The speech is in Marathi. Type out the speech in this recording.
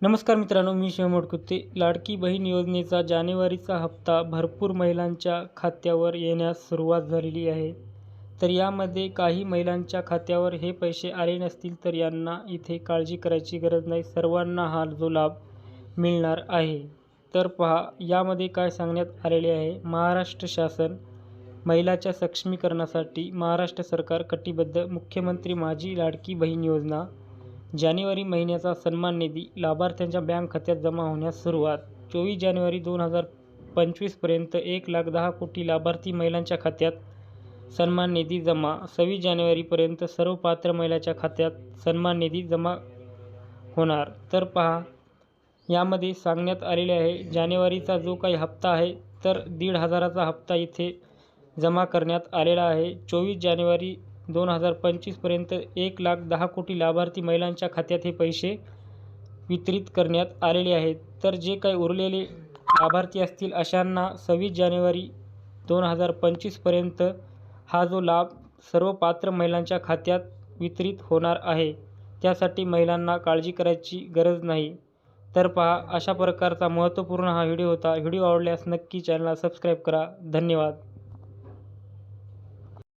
नमस्कार मित्रांनो, मी शिव मोडकुते. लाडकी बहीण योजनेचा जानेवारीचा हप्ता भरपूर महिलांच्या खात्यावर येण्यास सुरुवात झालेली आहे. तर यामध्ये काही महिलांच्या खात्यावर हे पैसे आले नसतील तर यांना इथे काळजी करायची गरज नाही. सर्वांना हा जो लाभ मिळणार आहे. तर पहा यामध्ये काय सांगण्यात आलेले आहे. महाराष्ट्र शासन महिलाच्या सक्षमीकरणासाठी महाराष्ट्र सरकार कटिबद्ध. मुख्यमंत्री माझी लाडकी बहीण योजना जानेवारी महिन्याचा सन्मान निधी लाभार्थ्यांच्या बँक खात्यात जमा होण्यास सुरुवात. 24 जानेवारी 2025 पर्यंत 1,10 कोटी लाभार्थी महिलांच्या खात्यात सन्मान निधी जमा. 26 जानेवारीपर्यंत सर्व पात्र महिलांच्या खात्यात सन्मान निधी जमा होणार. तर पहा यामध्ये सांगण्यात आलेले आहे. जानेवारीचा जो काही हप्ता आहे तर 1,500चा हप्ता इथे जमा करण्यात आलेला आहे. 24 जानेवारी 2025 पर्यंत 1,10 कोटी लाभार्थी महिलांच्या खात्यात हे पैसे वितरित करण्यात आलेले आहेत. तर जे काही उरलेले लाभार्थी असतील अशांना 26 जानेवारी 2025 पर्यंत हा जो लाभ सर्व पात्र महिलांच्या खात्यात वितरित होणार आहे. त्यासाठी महिलांना काळजी करायची गरज नाही. तर पहा अशा प्रकारचा महत्त्वपूर्ण हा व्हिडिओ होता. व्हिडिओ आवडल्यास नक्की चॅनलला सबस्क्राईब करा. धन्यवाद.